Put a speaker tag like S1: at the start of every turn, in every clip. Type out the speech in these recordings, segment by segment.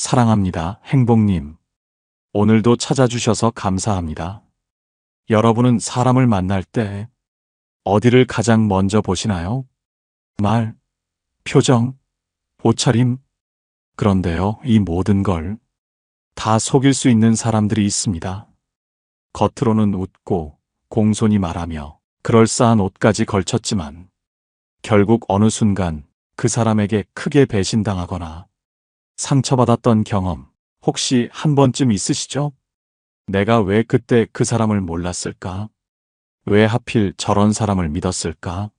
S1: 사랑합니다, 행복님. 오늘도 찾아주셔서 감사합니다. 여러분은 사람을 만날 때 어디를 가장 먼저 보시나요? 말, 표정, 옷차림. 그런데요, 이 모든 걸 다 속일 수 있는 사람들이 있습니다. 겉으로는 웃고 공손히 말하며 그럴싸한 옷까지 걸쳤지만 결국 어느 순간 그 사람에게 크게 배신당하거나 상처받았던 경험 혹시 한 번쯤 있으시죠? 내가 왜 그때 그 사람을 몰랐을까? 왜 하필 저런 사람을 믿었을까?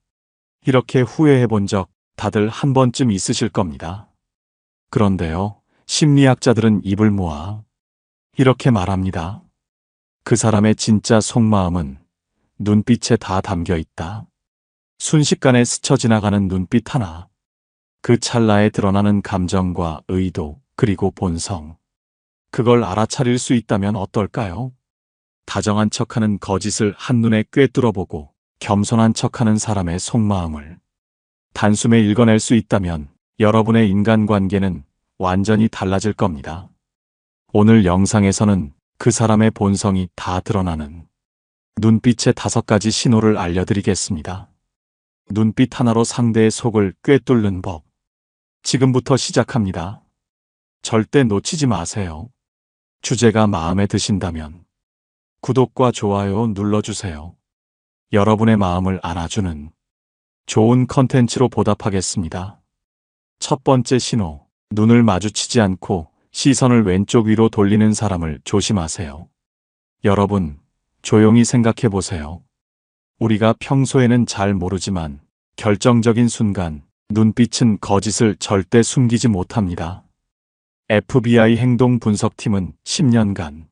S1: 이렇게 후회해 본 적 다들 한 번쯤 있으실 겁니다. 그런데요, 심리학자들은 입을 모아 이렇게 말합니다. 그 사람의 진짜 속마음은 눈빛에 다 담겨 있다. 순식간에 스쳐 지나가는 눈빛 하나, 그 찰나에 드러나는 감정과 의도, 그리고 본성. 그걸 알아차릴 수 있다면 어떨까요? 다정한 척하는 거짓을 한눈에 꿰뚫어보고 겸손한 척하는 사람의 속마음을 단숨에 읽어낼 수 있다면 여러분의 인간관계는 완전히 달라질 겁니다. 오늘 영상에서는 그 사람의 본성이 다 드러나는 눈빛의 5가지 신호를 알려드리겠습니다. 눈빛 하나로 상대의 속을 꿰뚫는 법. 지금부터 시작합니다. 절대 놓치지 마세요. 주제가 마음에 드신다면 구독과 좋아요 눌러주세요. 여러분의 마음을 안아주는 좋은 컨텐츠로 보답하겠습니다. 첫 번째 신호, 눈을 마주치지 않고 시선을 왼쪽 위로 돌리는 사람을 조심하세요. 여러분, 조용히 생각해 보세요. 우리가 평소에는 잘 모르지만 결정적인 순간 눈빛은 거짓을 절대 숨기지 못합니다. FBI 행동분석팀은 10년간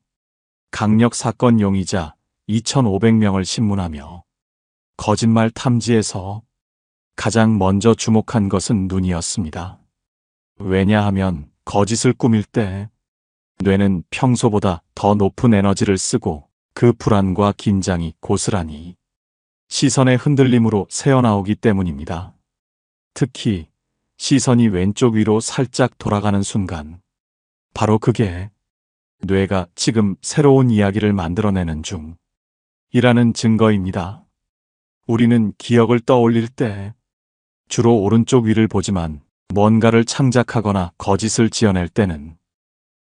S1: 강력 사건 용의자 2,500명을 신문하며 거짓말 탐지에서 가장 먼저 주목한 것은 눈이었습니다. 왜냐하면 거짓을 꾸밀 때 뇌는 평소보다 더 높은 에너지를 쓰고 그 불안과 긴장이 고스란히 시선의 흔들림으로 새어나오기 때문입니다. 특히 시선이 왼쪽 위로 살짝 돌아가는 순간, 바로 그게 뇌가 지금 새로운 이야기를 만들어내는 중이라는 증거입니다. 우리는 기억을 떠올릴 때 주로 오른쪽 위를 보지만 뭔가를 창작하거나 거짓을 지어낼 때는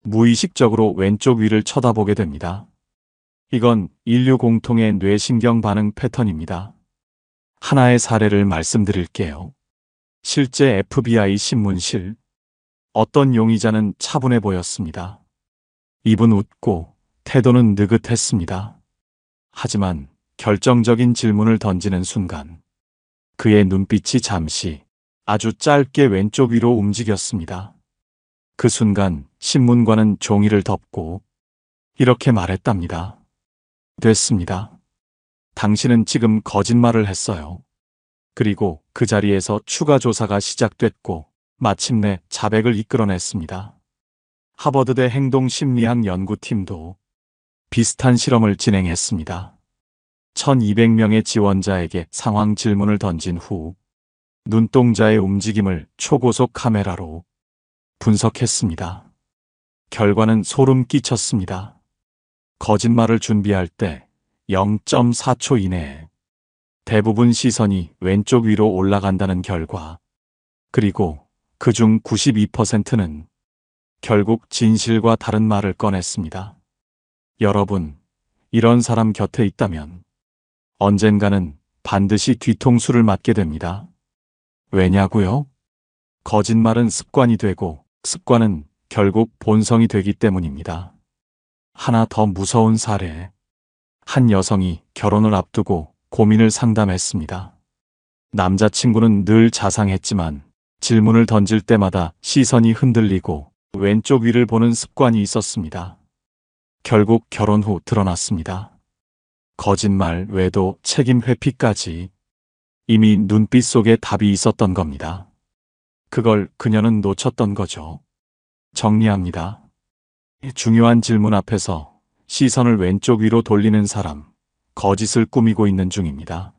S1: 무의식적으로 왼쪽 위를 쳐다보게 됩니다. 이건 인류 공통의 뇌신경 반응 패턴입니다. 하나의 사례를 말씀드릴게요. 실제 FBI 신문실. 어떤 용의자는 차분해 보였습니다. 입은 웃고 태도는 느긋했습니다. 하지만 결정적인 질문을 던지는 순간 그의 눈빛이 잠시 아주 짧게 왼쪽 위로 움직였습니다. 그 순간 신문관은 종이를 덮고 이렇게 말했답니다. 됐습니다. 당신은 지금 거짓말을 했어요. 그리고 그 자리에서 추가 조사가 시작됐고 마침내 자백을 이끌어냈습니다. 하버드대 행동심리학 연구팀도 비슷한 실험을 진행했습니다. 1,200명의 지원자에게 상황 질문을 던진 후 눈동자의 움직임을 초고속 카메라로 분석했습니다. 결과는 소름 끼쳤습니다. 거짓말을 준비할 때 0.4초 이내에 대부분 시선이 왼쪽 위로 올라간다는 결과, 그리고 그중 92%는 결국 진실과 다른 말을 꺼냈습니다. 여러분, 이런 사람 곁에 있다면 언젠가는 반드시 뒤통수를 맞게 됩니다. 왜냐고요? 거짓말은 습관이 되고 습관은 결국 본성이 되기 때문입니다. 하나 더 무서운 사례. 한 여성이 결혼을 앞두고 고민을 상담했습니다. 남자친구는 늘 자상했지만 질문을 던질 때마다 시선이 흔들리고 왼쪽 위를 보는 습관이 있었습니다. 결국 결혼 후 드러났습니다. 거짓말 외에도 책임 회피까지 이미 눈빛 속에 답이 있었던 겁니다. 그걸 그녀는 놓쳤던 거죠. 정리합니다. 중요한 질문 앞에서 시선을 왼쪽 위로 돌리는 사람, 거짓을 꾸미고 있는 중입니다.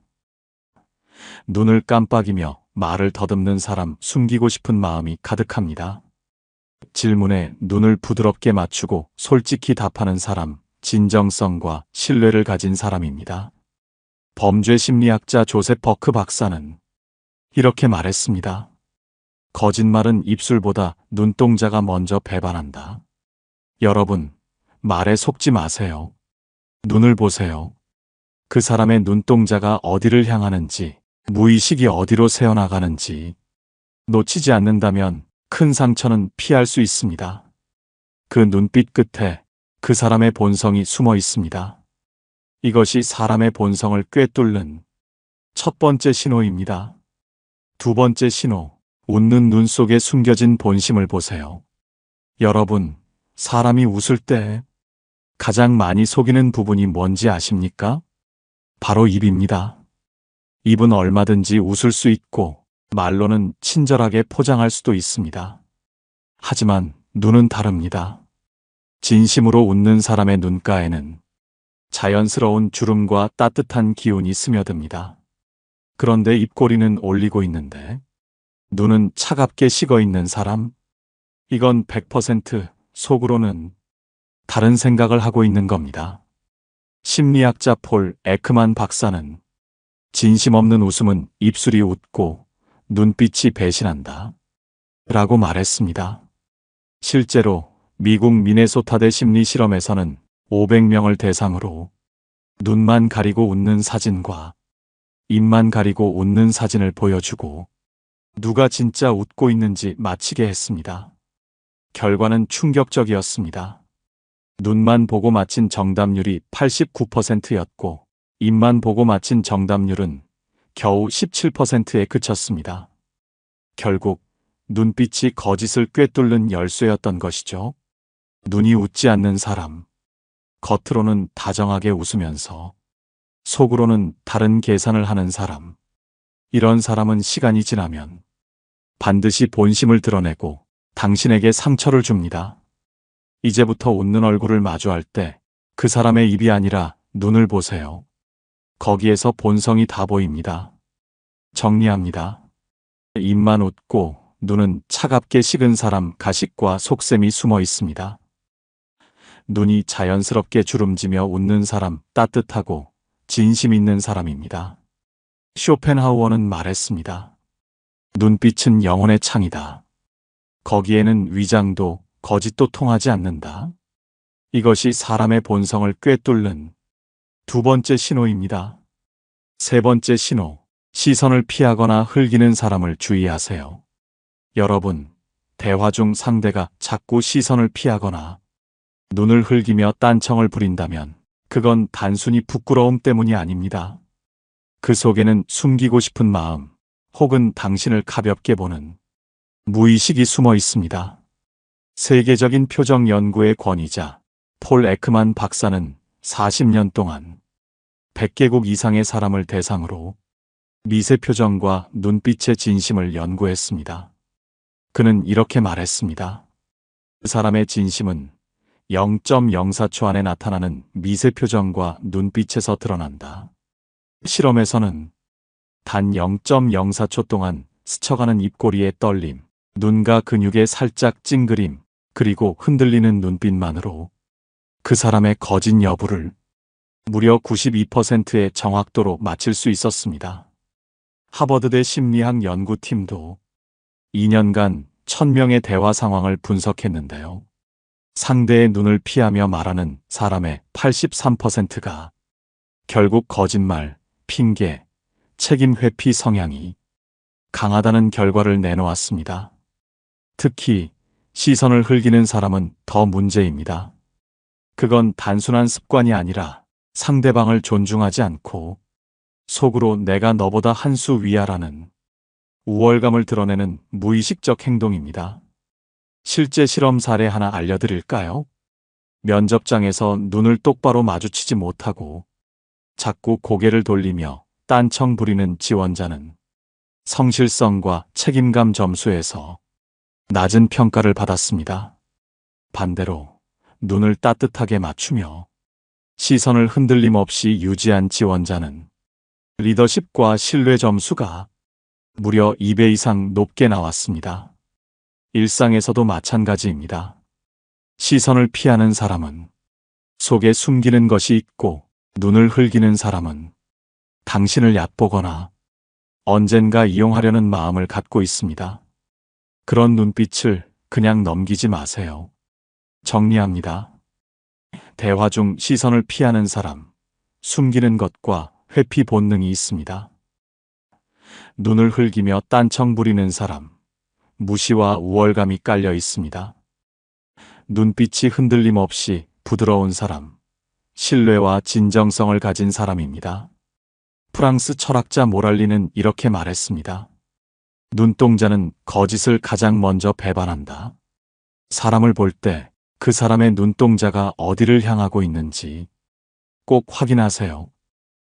S1: 눈을 깜빡이며 말을 더듬는 사람, 숨기고 싶은 마음이 가득합니다. 질문에 눈을 부드럽게 맞추고 솔직히 답하는 사람, 진정성과 신뢰를 가진 사람입니다. 범죄 심리학자 조셉 버크 박사는 이렇게 말했습니다. 거짓말은 입술보다 눈동자가 먼저 배반한다. 여러분, 말에 속지 마세요. 눈을 보세요. 그 사람의 눈동자가 어디를 향하는지, 무의식이 어디로 새어나가는지 놓치지 않는다면 큰 상처는 피할 수 있습니다. 그 눈빛 끝에 그 사람의 본성이 숨어 있습니다. 이것이 사람의 본성을 꿰뚫는 첫 번째 신호입니다. 두 번째 신호, 웃는 눈 속에 숨겨진 본심을 보세요. 여러분, 사람이 웃을 때 가장 많이 속이는 부분이 뭔지 아십니까? 바로 입입니다. 입은 얼마든지 웃을 수 있고 말로는 친절하게 포장할 수도 있습니다. 하지만 눈은 다릅니다. 진심으로 웃는 사람의 눈가에는 자연스러운 주름과 따뜻한 기운이 스며듭니다. 그런데 입꼬리는 올리고 있는데 눈은 차갑게 식어 있는 사람? 이건 100% 속으로는 다른 생각을 하고 있는 겁니다. 심리학자 폴 에크만 박사는 진심 없는 웃음은 입술이 웃고 눈빛이 배신한다 라고 말했습니다. 실제로 미국 미네소타대 심리 실험에서는 500명을 대상으로 눈만 가리고 웃는 사진과 입만 가리고 웃는 사진을 보여주고 누가 진짜 웃고 있는지 맞히게 했습니다. 결과는 충격적이었습니다. 눈만 보고 맞힌 정답률이 89%였고 입만 보고 맞힌 정답률은 겨우 17%에 그쳤습니다. 결국 눈빛이 거짓을 꿰뚫는 열쇠였던 것이죠. 눈이 웃지 않는 사람, 겉으로는 다정하게 웃으면서 속으로는 다른 계산을 하는 사람. 이런 사람은 시간이 지나면 반드시 본심을 드러내고 당신에게 상처를 줍니다. 이제부터 웃는 얼굴을 마주할 때 그 사람의 입이 아니라 눈을 보세요. 거기에서 본성이 다 보입니다. 정리합니다. 입만 웃고 눈은 차갑게 식은 사람 가식과 속셈이 숨어 있습니다. 눈이 자연스럽게 주름지며 웃는 사람 따뜻하고 진심 있는 사람입니다. 쇼펜하우어는 말했습니다. 눈빛은 영혼의 창이다. 거기에는 위장도 거짓도 통하지 않는다. 이것이 사람의 본성을 꿰뚫는 두 번째 신호입니다. 세 번째 신호, 시선을 피하거나 흘기는 사람을 주의하세요. 여러분, 대화 중 상대가 자꾸 시선을 피하거나 눈을 흘기며 딴청을 부린다면 그건 단순히 부끄러움 때문이 아닙니다. 그 속에는 숨기고 싶은 마음 혹은 당신을 가볍게 보는 무의식이 숨어 있습니다. 세계적인 표정 연구의 권위자 폴 에크만 박사는 40년 동안 100개국 이상의 사람을 대상으로 미세 표정과 눈빛의 진심을 연구했습니다. 그는 이렇게 말했습니다. 그 사람의 진심은 0.04초 안에 나타나는 미세 표정과 눈빛에서 드러난다. 실험에서는 단 0.04초 동안 스쳐가는 입꼬리의 떨림, 눈과 근육의 살짝 찡그림, 그리고 흔들리는 눈빛만으로 그 사람의 거짓 여부를 무려 92%의 정확도로 맞힐 수 있었습니다. 하버드대 심리학 연구팀도 2년간 1000명의 대화 상황을 분석했는데요. 상대의 눈을 피하며 말하는 사람의 83%가 결국 거짓말, 핑계, 책임 회피 성향이 강하다는 결과를 내놓았습니다. 특히 시선을 흘기는 사람은 더 문제입니다. 그건 단순한 습관이 아니라 상대방을 존중하지 않고 속으로 내가 너보다 한 수 위야라는 우월감을 드러내는 무의식적 행동입니다. 실제 실험 사례 하나 알려드릴까요? 면접장에서 눈을 똑바로 마주치지 못하고 자꾸 고개를 돌리며 딴청 부리는 지원자는 성실성과 책임감 점수에서 낮은 평가를 받았습니다. 반대로 눈을 따뜻하게 맞추며 시선을 흔들림 없이 유지한 지원자는 리더십과 신뢰 점수가 무려 2배 이상 높게 나왔습니다. 일상에서도 마찬가지입니다. 시선을 피하는 사람은 속에 숨기는 것이 있고, 눈을 흘기는 사람은 당신을 얕보거나 언젠가 이용하려는 마음을 갖고 있습니다. 그런 눈빛을 그냥 넘기지 마세요. 정리합니다. 대화 중 시선을 피하는 사람, 숨기는 것과 회피 본능이 있습니다. 눈을 흘기며 딴청 부리는 사람, 무시와 우월감이 깔려 있습니다. 눈빛이 흔들림 없이 부드러운 사람, 신뢰와 진정성을 가진 사람입니다. 프랑스 철학자 모랄리는 이렇게 말했습니다. 눈동자는 거짓을 가장 먼저 배반한다. 사람을 볼 때 그 사람의 눈동자가 어디를 향하고 있는지 꼭 확인하세요.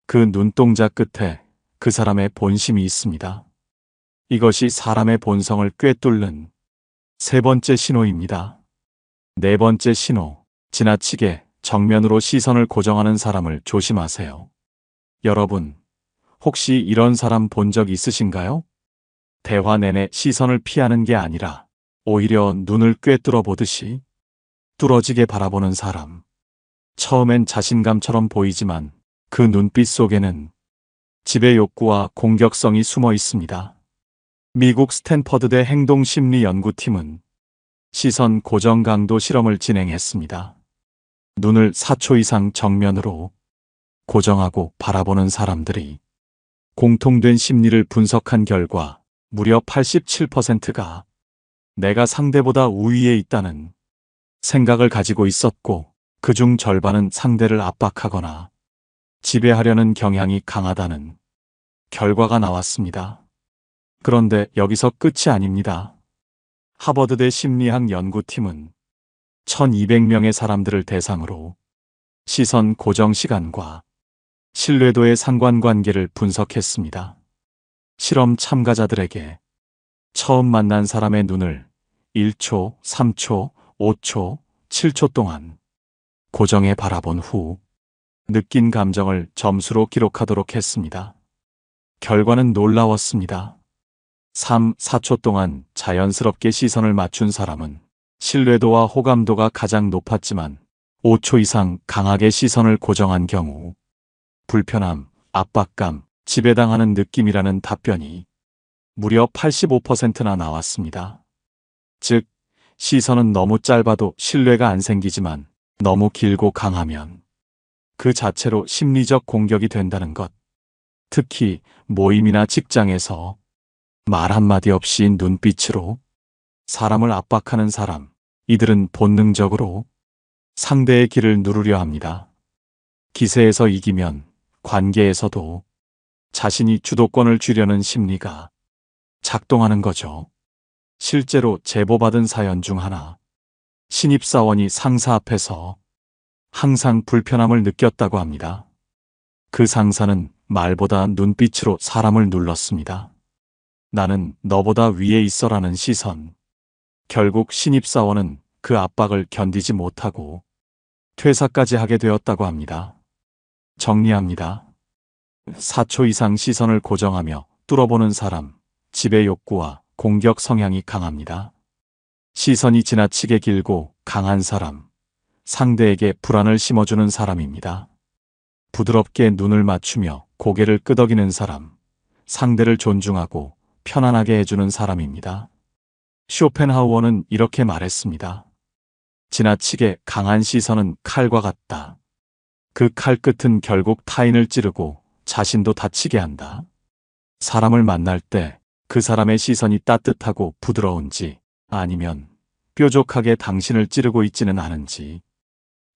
S1: 그 눈동자 끝에 그 사람의 본심이 있습니다. 이것이 사람의 본성을 꿰뚫는 세 번째 신호입니다. 네 번째 신호, 지나치게 정면으로 시선을 고정하는 사람을 조심하세요. 여러분, 혹시 이런 사람 본 적 있으신가요? 대화 내내 시선을 피하는 게 아니라 오히려 눈을 꿰뚫어 보듯이 뚫어지게 바라보는 사람. 처음엔 자신감처럼 보이지만 그 눈빛 속에는 지배 욕구와 공격성이 숨어 있습니다. 미국 스탠퍼드대 행동심리 연구팀은 시선 고정 강도 실험을 진행했습니다. 눈을 4초 이상 정면으로 고정하고 바라보는 사람들이 공통된 심리를 분석한 결과 무려 87%가 내가 상대보다 우위에 있다는 생각을 가지고 있었고, 그중 절반은 상대를 압박하거나 지배하려는 경향이 강하다는 결과가 나왔습니다. 그런데 여기서 끝이 아닙니다. 하버드대 심리학 연구팀은 1200명의 사람들을 대상으로 시선 고정 시간과 신뢰도의 상관관계를 분석했습니다. 실험 참가자들에게 처음 만난 사람의 눈을 1초, 3초, 5초, 7초 동안 고정해 바라본 후 느낀 감정을 점수로 기록하도록 했습니다. 결과는 놀라웠습니다. 3, 4초 동안 자연스럽게 시선을 맞춘 사람은 신뢰도와 호감도가 가장 높았지만 5초 이상 강하게 시선을 고정한 경우 불편함, 압박감, 지배당하는 느낌이라는 답변이 무려 85%나 나왔습니다. 즉, 시선은 너무 짧아도 신뢰가 안 생기지만 너무 길고 강하면 그 자체로 심리적 공격이 된다는 것. 특히 모임이나 직장에서 말 한마디 없이 눈빛으로 사람을 압박하는 사람, 이들은 본능적으로 상대의 길을 누르려 합니다. 기세에서 이기면 관계에서도 자신이 주도권을 쥐려는 심리가 작동하는 거죠. 실제로 제보받은 사연 중 하나, 신입사원이 상사 앞에서 항상 불편함을 느꼈다고 합니다. 그 상사는 말보다 눈빛으로 사람을 눌렀습니다. 나는 너보다 위에 있어라는 시선. 결국 신입사원은 그 압박을 견디지 못하고 퇴사까지 하게 되었다고 합니다. 정리합니다. 4초 이상 시선을 고정하며 뚫어보는 사람, 지배 욕구와 공격 성향이 강합니다. 시선이 지나치게 길고 강한 사람, 상대에게 불안을 심어주는 사람입니다. 부드럽게 눈을 맞추며 고개를 끄덕이는 사람, 상대를 존중하고 편안하게 해주는 사람입니다. 쇼펜하우어는 이렇게 말했습니다. 지나치게 강한 시선은 칼과 같다. 그 칼 끝은 결국 타인을 찌르고 자신도 다치게 한다. 사람을 만날 때 그 사람의 시선이 따뜻하고 부드러운지 아니면 뾰족하게 당신을 찌르고 있지는 않은지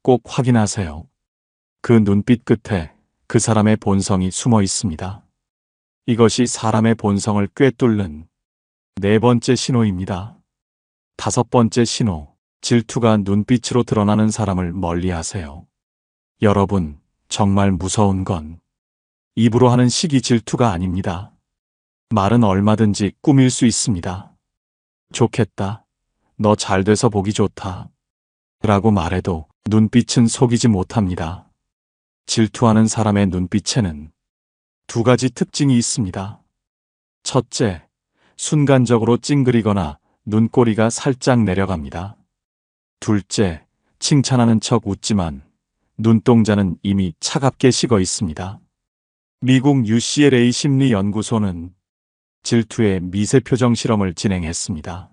S1: 꼭 확인하세요. 그 눈빛 끝에 그 사람의 본성이 숨어 있습니다. 이것이 사람의 본성을 꿰뚫는 네 번째 신호입니다. 다섯 번째 신호, 질투가 눈빛으로 드러나는 사람을 멀리하세요. 여러분, 정말 무서운 건 입으로 하는 시기 질투가 아닙니다. 말은 얼마든지 꾸밀 수 있습니다. 좋겠다. 너 잘 돼서 보기 좋다. 라고 말해도 눈빛은 속이지 못합니다. 질투하는 사람의 눈빛에는 두 가지 특징이 있습니다. 첫째, 순간적으로 찡그리거나 눈꼬리가 살짝 내려갑니다. 둘째, 칭찬하는 척 웃지만 눈동자는 이미 차갑게 식어 있습니다. 미국 UCLA 심리연구소는 질투의 미세표정 실험을 진행했습니다.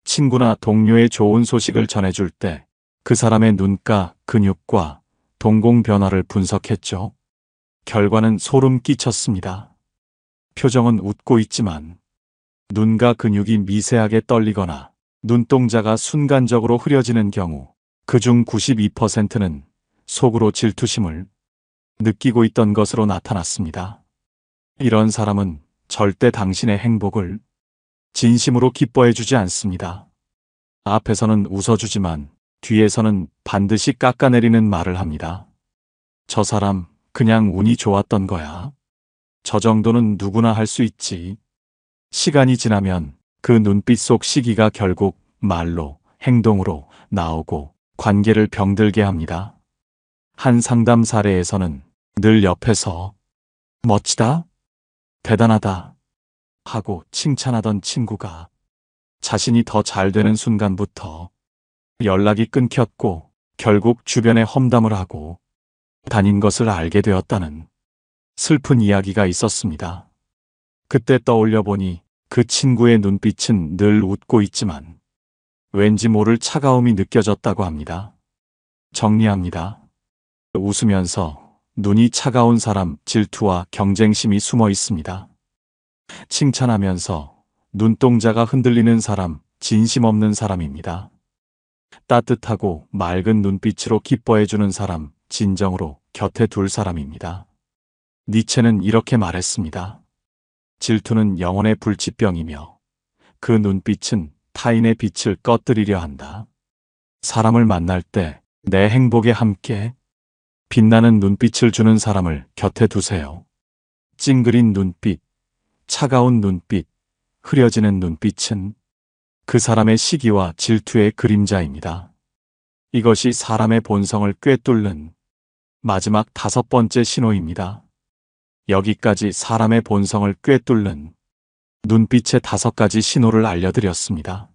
S1: 친구나 동료의 좋은 소식을 전해줄 때 그 사람의 눈가, 근육과 동공 변화를 분석했죠. 결과는 소름 끼쳤습니다. 표정은 웃고 있지만 눈과 근육이 미세하게 떨리거나 눈동자가 순간적으로 흐려지는 경우 그중 92%는 속으로 질투심을 느끼고 있던 것으로 나타났습니다. 이런 사람은 절대 당신의 행복을 진심으로 기뻐해 주지 않습니다. 앞에서는 웃어주지만 뒤에서는 반드시 깎아내리는 말을 합니다. 저 사람 그냥 운이 좋았던 거야. 저 정도는 누구나 할 수 있지. 시간이 지나면 그 눈빛 속 시기가 결국 말로, 행동으로 나오고 관계를 병들게 합니다. 한 상담 사례에서는 늘 옆에서 멋지다, 대단하다 하고 칭찬하던 친구가 자신이 더 잘 되는 순간부터 연락이 끊겼고 결국 주변에 험담을 하고 다닌 것을 알게 되었다는 슬픈 이야기가 있었습니다. 그때 떠올려 보니 그 친구의 눈빛은 늘 웃고 있지만 왠지 모를 차가움이 느껴졌다고 합니다. 정리합니다. 웃으면서 눈이 차가운 사람 질투와 경쟁심이 숨어 있습니다. 칭찬하면서 눈동자가 흔들리는 사람 진심 없는 사람입니다. 따뜻하고 맑은 눈빛으로 기뻐해주는 사람 진정으로 곁에 둘 사람입니다. 니체는 이렇게 말했습니다. 질투는 영혼의 불치병이며 그 눈빛은 타인의 빛을 꺼뜨리려 한다. 사람을 만날 때 내 행복에 함께 빛나는 눈빛을 주는 사람을 곁에 두세요. 찡그린 눈빛, 차가운 눈빛, 흐려지는 눈빛은 그 사람의 시기와 질투의 그림자입니다. 이것이 사람의 본성을 꿰뚫는 마지막 5번째 신호입니다. 여기까지 사람의 본성을 꿰뚫는 눈빛의 5가지 신호를 알려드렸습니다.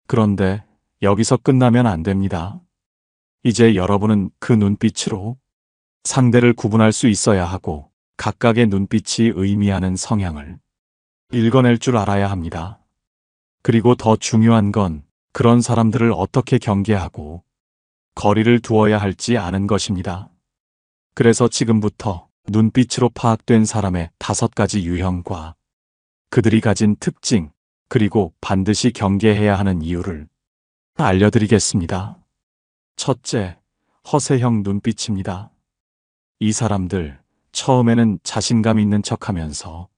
S1: 그런데 여기서 끝나면 안 됩니다. 이제 여러분은 그 눈빛으로 상대를 구분할 수 있어야 하고 각각의 눈빛이 의미하는 성향을 읽어낼 줄 알아야 합니다. 그리고 더 중요한 건 그런 사람들을 어떻게 경계하고 거리를 두어야 할지 아는 것입니다. 그래서 지금부터 눈빛으로 파악된 사람의 5가지 유형과 그들이 가진 특징, 그리고 반드시 경계해야 하는 이유를 알려드리겠습니다. 첫째, 허세형 눈빛입니다. 이 사람들 처음에는 자신감 있는 척하면서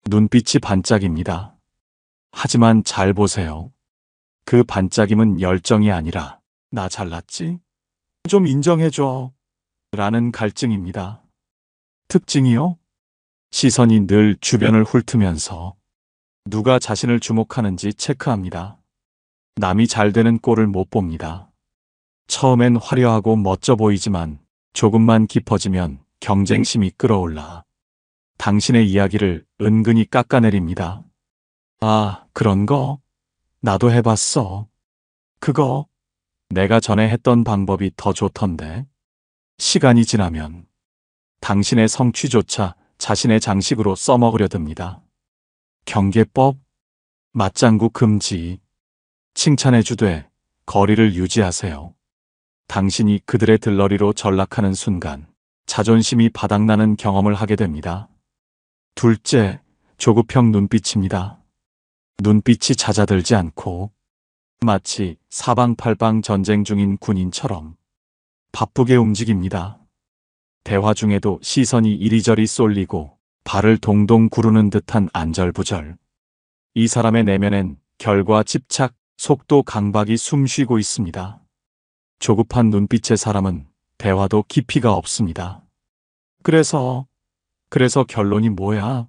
S1: 눈빛이 반짝입니다. 하지만 잘 보세요. 그 반짝임은 열정이 아니라 나 잘났지? 좀 인정해줘 라는 갈증입니다. 특징이요? 시선이 늘 주변을 훑으면서 누가 자신을 주목하는지 체크합니다. 남이 잘 되는 꼴을 못 봅니다. 처음엔 화려하고 멋져 보이지만 조금만 깊어지면 경쟁심이 끌어올라 당신의 이야기를 은근히 깎아내립니다. 아, 그런 거? 나도 해봤어. 그거? 내가 전에 했던 방법이 더 좋던데. 시간이 지나면 당신의 성취조차 자신의 장식으로 써먹으려 듭니다. 경계법, 맞장구 금지, 칭찬해주되 거리를 유지하세요. 당신이 그들의 들러리로 전락하는 순간 자존심이 바닥나는 경험을 하게 됩니다. 둘째, 조급형 눈빛입니다. 눈빛이 잦아들지 않고 마치 사방팔방 전쟁 중인 군인처럼 바쁘게 움직입니다. 대화 중에도 시선이 이리저리 쏠리고 발을 동동 구르는 듯한 안절부절. 이 사람의 내면엔 결과 집착, 속도 강박이 숨쉬고 있습니다. 조급한 눈빛의 사람은 대화도 깊이가 없습니다. 그래서 결론이 뭐야?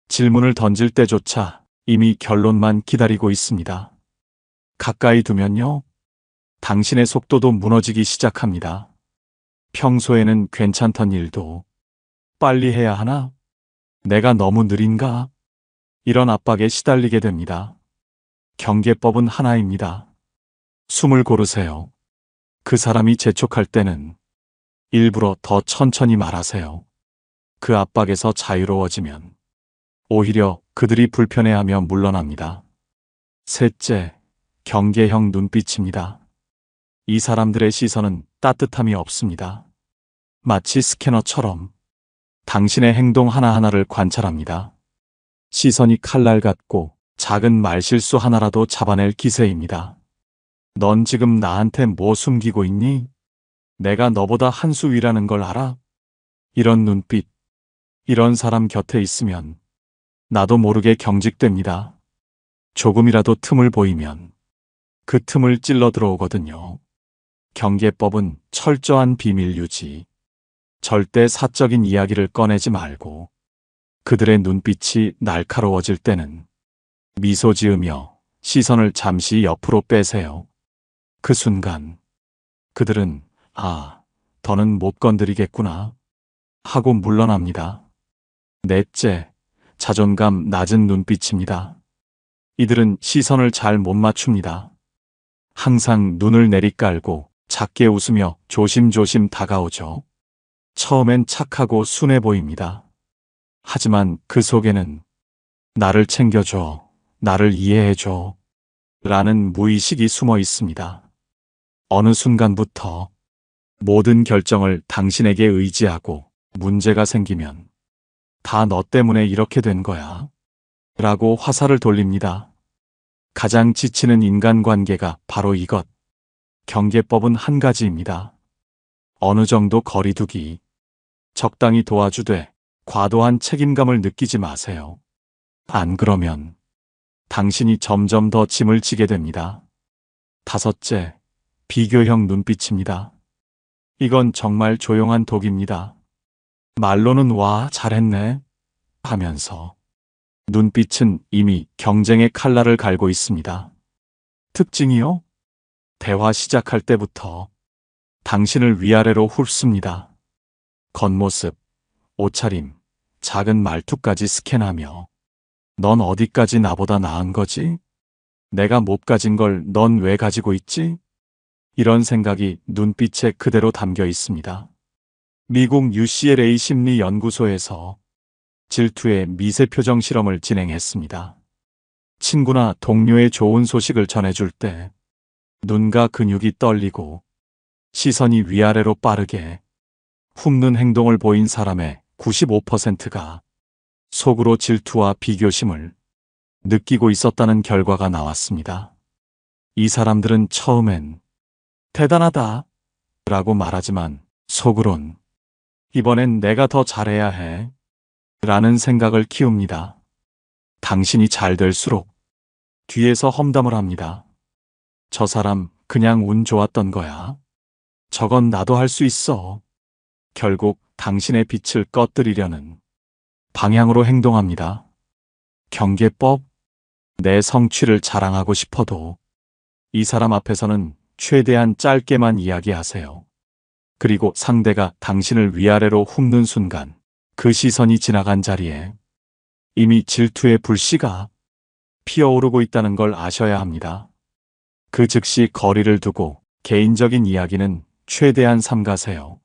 S1: 질문을 던질 때조차 이미 결론만 기다리고 있습니다. 가까이 두면요, 당신의 속도도 무너지기 시작합니다. 평소에는 괜찮던 일도 빨리 해야 하나? 내가 너무 느린가? 이런 압박에 시달리게 됩니다. 경계법은 하나입니다. 숨을 고르세요. 그 사람이 재촉할 때는 일부러 더 천천히 말하세요. 그 압박에서 자유로워지면 오히려 그들이 불편해하며 물러납니다. 셋째, 경계형 눈빛입니다. 이 사람들의 시선은 따뜻함이 없습니다. 마치 스캐너처럼 당신의 행동 하나하나를 관찰합니다. 시선이 칼날 같고 작은 말실수 하나라도 잡아낼 기세입니다. 넌 지금 나한테 뭐 숨기고 있니? 내가 너보다 한 수 위라는 걸 알아? 이런 눈빛, 이런 사람 곁에 있으면 나도 모르게 경직됩니다. 조금이라도 틈을 보이면 그 틈을 찔러 들어오거든요. 경계법은 철저한 비밀 유지. 절대 사적인 이야기를 꺼내지 말고 그들의 눈빛이 날카로워질 때는 미소 지으며 시선을 잠시 옆으로 빼세요. 그 순간 그들은 더는 못 건드리겠구나 하고 물러납니다. 넷째, 자존감 낮은 눈빛입니다. 이들은 시선을 잘 못 맞춥니다. 항상 눈을 내리깔고 작게 웃으며 조심조심 다가오죠. 처음엔 착하고 순해 보입니다. 하지만 그 속에는 나를 챙겨줘, 나를 이해해줘 라는 무의식이 숨어 있습니다. 어느 순간부터 모든 결정을 당신에게 의지하고 문제가 생기면 다 너 때문에 이렇게 된 거야 라고 화살을 돌립니다. 가장 지치는 인간관계가 바로 이것. 경계법은 한 가지입니다. 어느 정도 거리두기. 적당히 도와주되 과도한 책임감을 느끼지 마세요. 안 그러면 당신이 점점 더 짐을 지게 됩니다. 다섯째, 비교형 눈빛입니다. 이건 정말 조용한 독입니다. 말로는 와, 잘했네 하면서 눈빛은 이미 경쟁의 칼날을 갈고 있습니다. 특징이요? 대화 시작할 때부터 당신을 위아래로 훑습니다. 겉모습, 옷차림, 작은 말투까지 스캔하며 넌 어디까지 나보다 나은 거지? 내가 못 가진 걸 넌 왜 가지고 있지? 이런 생각이 눈빛에 그대로 담겨 있습니다. 미국 UCLA 심리연구소에서 질투의 미세표정 실험을 진행했습니다. 친구나 동료의 좋은 소식을 전해줄 때 눈과 근육이 떨리고 시선이 위아래로 빠르게 훑는 행동을 보인 사람의 95%가 속으로 질투와 비교심을 느끼고 있었다는 결과가 나왔습니다. 이 사람들은 처음엔 대단하다 라고 말하지만 속으론 이번엔 내가 더 잘해야 해 라는 생각을 키웁니다. 당신이 잘 될수록 뒤에서 험담을 합니다. 저 사람 그냥 운 좋았던 거야. 저건 나도 할 수 있어. 결국 당신의 빛을 꺼뜨리려는 방향으로 행동합니다. 경계법? 내 성취를 자랑하고 싶어도 이 사람 앞에서는 최대한 짧게만 이야기하세요. 그리고 상대가 당신을 위아래로 훑는 순간 그 시선이 지나간 자리에 이미 질투의 불씨가 피어오르고 있다는 걸 아셔야 합니다. 그 즉시 거리를 두고 개인적인 이야기는 최대한 삼가세요.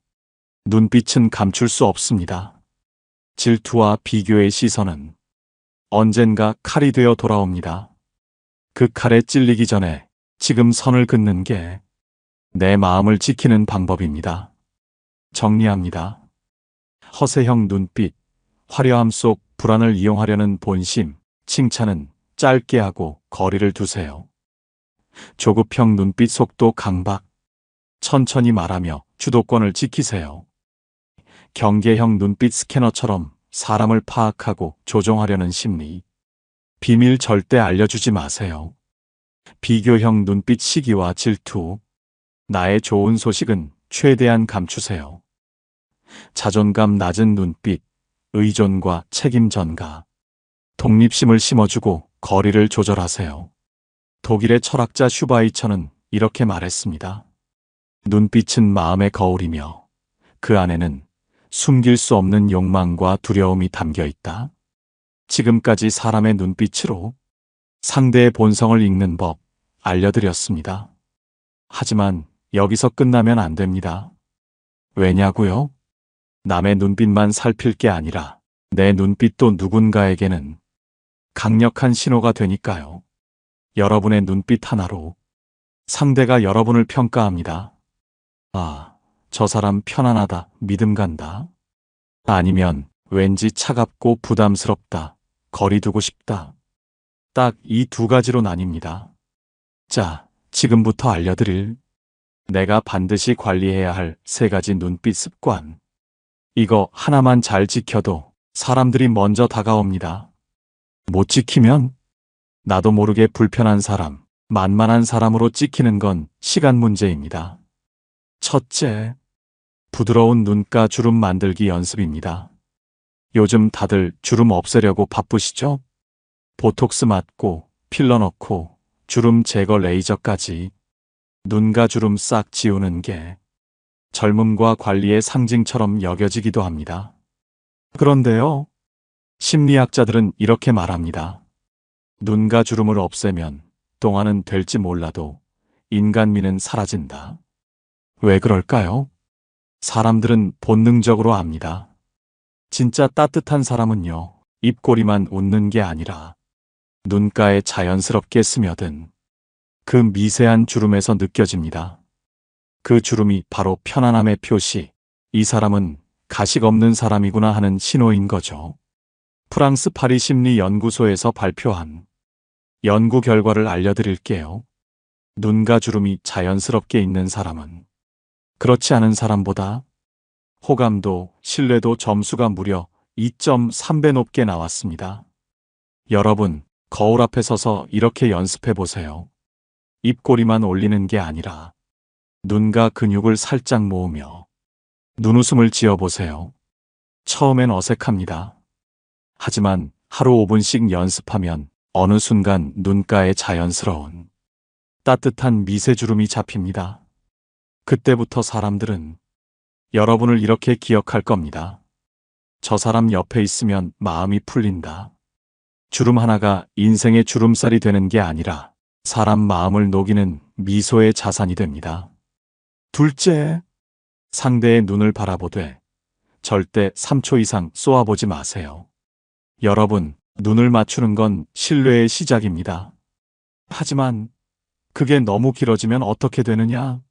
S1: 눈빛은 감출 수 없습니다. 질투와 비교의 시선은 언젠가 칼이 되어 돌아옵니다. 그 칼에 찔리기 전에 지금 선을 긋는 게 내 마음을 지키는 방법입니다. 정리합니다. 허세형 눈빛, 화려함 속 불안을 이용하려는 본심, 칭찬은 짧게 하고 거리를 두세요. 조급형 눈빛 속도 강박, 천천히 말하며 주도권을 지키세요. 경계형 눈빛 스캐너처럼 사람을 파악하고 조종하려는 심리, 비밀 절대 알려주지 마세요. 비교형 눈빛 시기와 질투, 나의 좋은 소식은 최대한 감추세요. 자존감 낮은 눈빛, 의존과 책임 전가, 독립심을 심어주고 거리를 조절하세요. 독일의 철학자 슈바이처는 이렇게 말했습니다. 눈빛은 마음의 거울이며 그 안에는 숨길 수 없는 욕망과 두려움이 담겨 있다. 지금까지 사람의 눈빛으로 상대의 본성을 읽는 법 알려드렸습니다. 하지만 여기서 끝나면 안 됩니다. 왜냐고요? 남의 눈빛만 살필 게 아니라 내 눈빛도 누군가에게는 강력한 신호가 되니까요. 여러분의 눈빛 하나로 상대가 여러분을 평가합니다. 아, 저 사람 편안하다, 믿음 간다. 아니면 왠지 차갑고 부담스럽다, 거리 두고 싶다. 딱 이 두 가지로 나뉩니다. 자, 지금부터 알려드릴 내가 반드시 관리해야 할 세 가지 눈빛 습관. 이거 하나만 잘 지켜도 사람들이 먼저 다가옵니다. 못 지키면 나도 모르게 불편한 사람, 만만한 사람으로 찍히는 건 시간 문제입니다. 첫째, 부드러운 눈가 주름 만들기 연습입니다. 요즘 다들 주름 없애려고 바쁘시죠? 보톡스 맞고, 필러 넣고, 주름 제거 레이저까지 눈가 주름 싹 지우는 게 젊음과 관리의 상징처럼 여겨지기도 합니다. 그런데요, 심리학자들은 이렇게 말합니다. 눈가 주름을 없애면 동안은 될지 몰라도 인간미는 사라진다. 왜 그럴까요? 사람들은 본능적으로 압니다. 진짜 따뜻한 사람은요, 입꼬리만 웃는 게 아니라 눈가에 자연스럽게 스며든 그 미세한 주름에서 느껴집니다. 그 주름이 바로 편안함의 표시, 이 사람은 가식 없는 사람이구나 하는 신호인 거죠. 프랑스 파리 심리 연구소에서 발표한 연구 결과를 알려드릴게요. 눈가 주름이 자연스럽게 있는 사람은 그렇지 않은 사람보다 호감도, 신뢰도 점수가 무려 2.3배 높게 나왔습니다. 여러분, 거울 앞에 서서 이렇게 연습해 보세요. 입꼬리만 올리는 게 아니라 눈가 근육을 살짝 모으며 눈웃음을 지어보세요. 처음엔 어색합니다. 하지만 하루 5분씩 연습하면 어느 순간 눈가에 자연스러운 따뜻한 미세주름이 잡힙니다. 그때부터 사람들은 여러분을 이렇게 기억할 겁니다. 저 사람 옆에 있으면 마음이 풀린다. 주름 하나가 인생의 주름살이 되는 게 아니라 사람 마음을 녹이는 미소의 자산이 됩니다. 둘째, 상대의 눈을 바라보되 절대 3초 이상 쏘아보지 마세요. 여러분, 눈을 맞추는 건 신뢰의 시작입니다. 하지만 그게 너무 길어지면 어떻게 되느냐?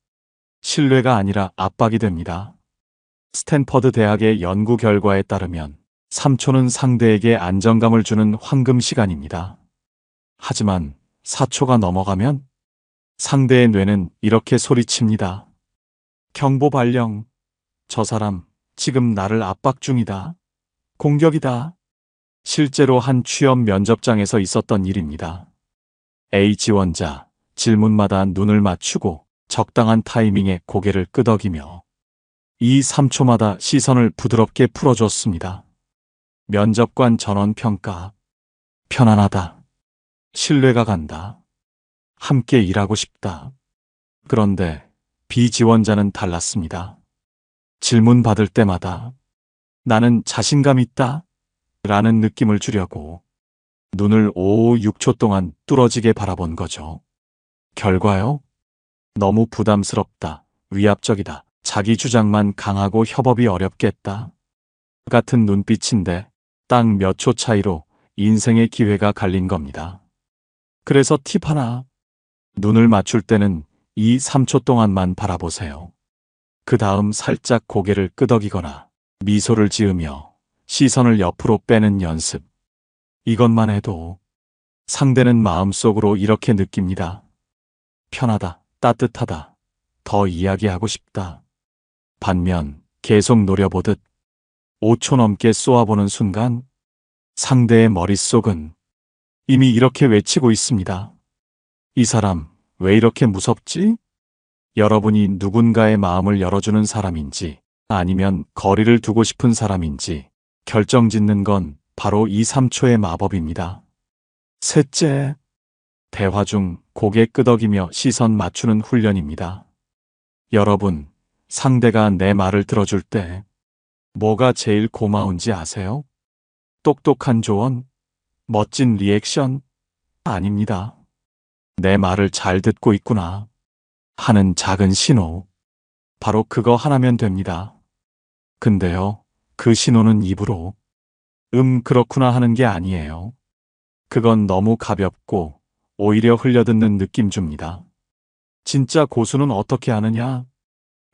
S1: 신뢰가 아니라 압박이 됩니다. 스탠퍼드 대학의 연구 결과에 따르면 3초는 상대에게 안정감을 주는 황금 시간입니다. 하지만 4초가 넘어가면 상대의 뇌는 이렇게 소리칩니다. 경보 발령. 저 사람 지금 나를 압박 중이다. 공격이다. 실제로 한 취업 면접장에서 있었던 일입니다. A 지원자, 질문마다 눈을 맞추고 적당한 타이밍에 고개를 끄덕이며 이 3초마다 시선을 부드럽게 풀어줬습니다. 면접관 전원 평가. 편안하다. 신뢰가 간다. 함께 일하고 싶다. 그런데 B 지원자는 달랐습니다. 질문 받을 때마다 나는 자신감 있다 라는 느낌을 주려고 눈을 5, 6초 동안 뚫어지게 바라본 거죠. 결과요? 너무 부담스럽다, 위압적이다, 자기 주장만 강하고 협업이 어렵겠다 같은 눈빛인데 딱 몇 초 차이로 인생의 기회가 갈린 겁니다. 그래서 팁 하나, 눈을 맞출 때는 이 3초 동안만 바라보세요. 그 다음 살짝 고개를 끄덕이거나 미소를 지으며 시선을 옆으로 빼는 연습. 이것만 해도 상대는 마음속으로 이렇게 느낍니다. 편하다, 따뜻하다, 더 이야기하고 싶다. 반면 계속 노려보듯 5초 넘게 쏘아보는 순간 상대의 머릿속은 이미 이렇게 외치고 있습니다. 이 사람 왜 이렇게 무섭지? 여러분이 누군가의 마음을 열어주는 사람인지 아니면 거리를 두고 싶은 사람인지 결정짓는 건 바로 이 3초의 마법입니다. 셋째, 대화 중 고개 끄덕이며 시선 맞추는 훈련입니다. 여러분, 상대가 내 말을 들어줄 때 뭐가 제일 고마운지 아세요? 똑똑한 조언, 멋진 리액션, 아닙니다. 내 말을 잘 듣고 있구나 하는 작은 신호. 바로 그거 하나면 됩니다. 근데요, 그 신호는 입으로 그렇구나 하는 게 아니에요. 그건 너무 가볍고 오히려 흘려듣는 느낌 줍니다. 진짜 고수는 어떻게 하느냐?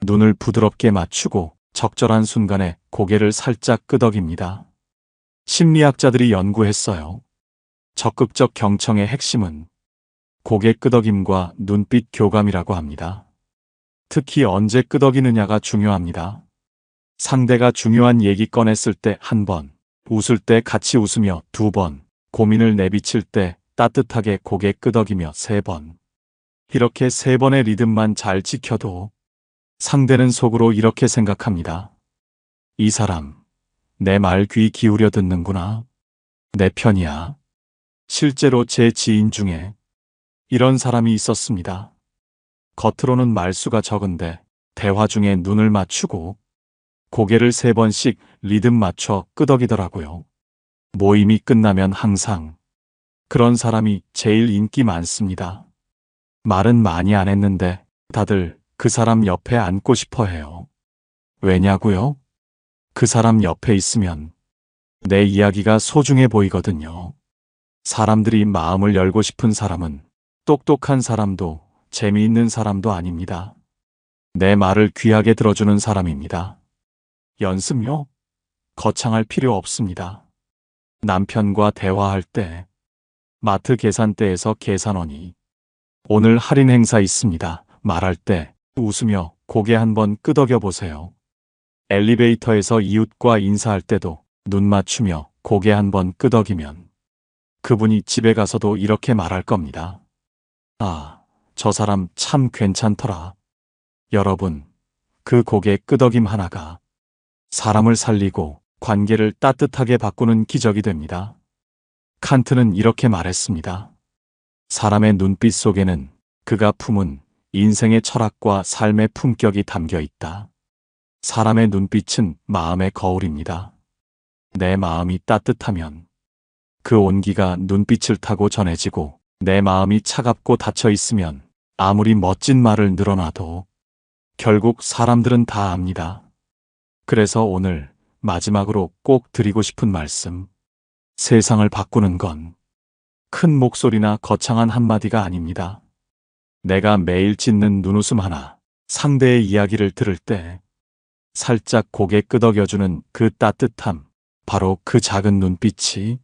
S1: 눈을 부드럽게 맞추고 적절한 순간에 고개를 살짝 끄덕입니다. 심리학자들이 연구했어요. 적극적 경청의 핵심은 고개 끄덕임과 눈빛 교감이라고 합니다. 특히 언제 끄덕이느냐가 중요합니다. 상대가 중요한 얘기 꺼냈을 때 1번, 웃을 때 같이 웃으며 2번, 고민을 내비칠 때 따뜻하게 고개 끄덕이며 3번. 이렇게 3번의 리듬만 잘 지켜도 상대는 속으로 이렇게 생각합니다. 이 사람, 내 말 귀 기울여 듣는구나. 내 편이야. 실제로 제 지인 중에 이런 사람이 있었습니다. 겉으로는 말수가 적은데 대화 중에 눈을 맞추고 고개를 3번씩 리듬 맞춰 끄덕이더라고요. 모임이 끝나면 항상 그런 사람이 제일 인기 많습니다. 말은 많이 안 했는데 다들 그 사람 옆에 앉고 싶어 해요. 왜냐고요? 그 사람 옆에 있으면 내 이야기가 소중해 보이거든요. 사람들이 마음을 열고 싶은 사람은 똑똑한 사람도 재미있는 사람도 아닙니다. 내 말을 귀하게 들어주는 사람입니다. 연습요? 거창할 필요 없습니다. 남편과 대화할 때, 마트 계산대에서 계산원이 오늘 할인 행사 있습니다. 말할 때 웃으며 고개 한번 끄덕여 보세요. 엘리베이터에서 이웃과 인사할 때도 눈 맞추며 고개 한번 끄덕이면 그분이 집에 가서도 이렇게 말할 겁니다. 아, 저 사람 참 괜찮더라. 여러분, 그 고개 끄덕임 하나가 사람을 살리고 관계를 따뜻하게 바꾸는 기적이 됩니다. 칸트는 이렇게 말했습니다. 사람의 눈빛 속에는 그가 품은 인생의 철학과 삶의 품격이 담겨 있다. 사람의 눈빛은 마음의 거울입니다. 내 마음이 따뜻하면 그 온기가 눈빛을 타고 전해지고 내 마음이 차갑고 닫혀 있으면 아무리 멋진 말을 늘어놔도 결국 사람들은 다 압니다. 그래서 오늘 마지막으로 꼭 드리고 싶은 말씀. 세상을 바꾸는 건 큰 목소리나 거창한 한마디가 아닙니다. 내가 매일 짓는 눈웃음 하나, 상대의 이야기를 들을 때 살짝 고개 끄덕여주는 그 따뜻함, 바로 그 작은 눈빛이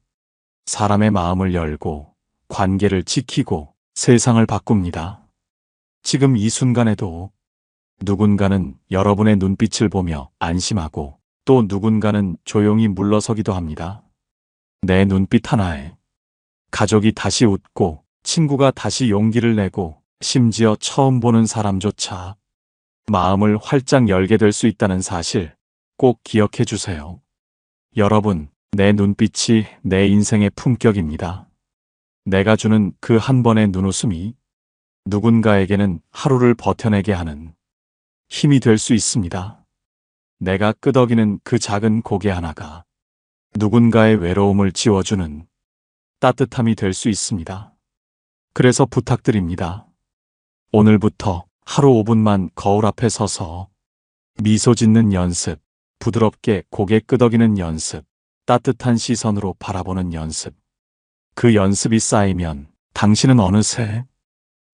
S1: 사람의 마음을 열고 관계를 지키고 세상을 바꿉니다. 지금 이 순간에도 누군가는 여러분의 눈빛을 보며 안심하고 또 누군가는 조용히 물러서기도 합니다. 내 눈빛 하나에 가족이 다시 웃고 친구가 다시 용기를 내고 심지어 처음 보는 사람조차 마음을 활짝 열게 될 수 있다는 사실 꼭 기억해 주세요. 여러분, 내 눈빛이 내 인생의 품격입니다. 내가 주는 그 한 번의 눈웃음이 누군가에게는 하루를 버텨내게 하는 힘이 될 수 있습니다. 내가 끄덕이는 그 작은 고개 하나가 누군가의 외로움을 지워주는 따뜻함이 될 수 있습니다. 그래서 부탁드립니다. 오늘부터 하루 5분만 거울 앞에 서서 미소 짓는 연습, 부드럽게 고개 끄덕이는 연습, 따뜻한 시선으로 바라보는 연습. 그 연습이 쌓이면 당신은 어느새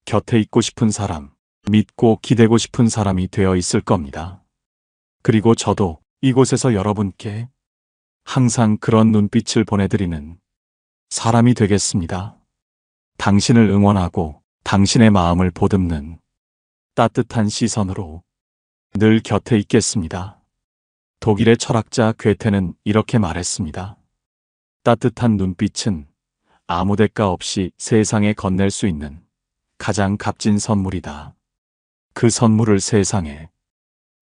S1: 곁에 있고 싶은 사람, 믿고 기대고 싶은 사람이 되어 있을 겁니다. 그리고 저도 이곳에서 여러분께 항상 그런 눈빛을 보내드리는 사람이 되겠습니다. 당신을 응원하고 당신의 마음을 보듬는 따뜻한 시선으로 늘 곁에 있겠습니다. 독일의 철학자 괴테는 이렇게 말했습니다. 따뜻한 눈빛은 아무 대가 없이 세상에 건넬 수 있는 가장 값진 선물이다. 그 선물을 세상에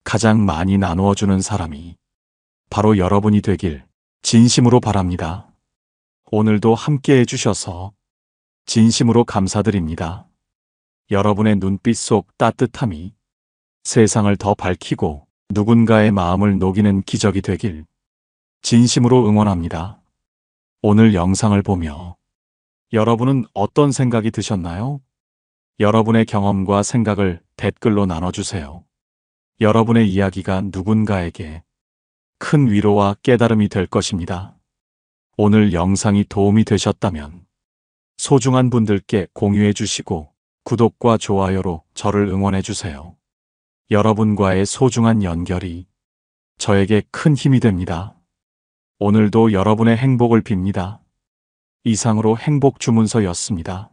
S1: 가장 많이 나누어 주는 사람이 바로 여러분이 되길 진심으로 바랍니다. 오늘도 함께 해주셔서 진심으로 감사드립니다. 여러분의 눈빛 속 따뜻함이 세상을 더 밝히고 누군가의 마음을 녹이는 기적이 되길 진심으로 응원합니다. 오늘 영상을 보며 여러분은 어떤 생각이 드셨나요? 여러분의 경험과 생각을 댓글로 나눠주세요. 여러분의 이야기가 누군가에게 큰 위로와 깨달음이 될 것입니다. 오늘 영상이 도움이 되셨다면 소중한 분들께 공유해 주시고 구독과 좋아요로 저를 응원해 주세요. 여러분과의 소중한 연결이 저에게 큰 힘이 됩니다. 오늘도 여러분의 행복을 빕니다. 이상으로 행복 주문서였습니다.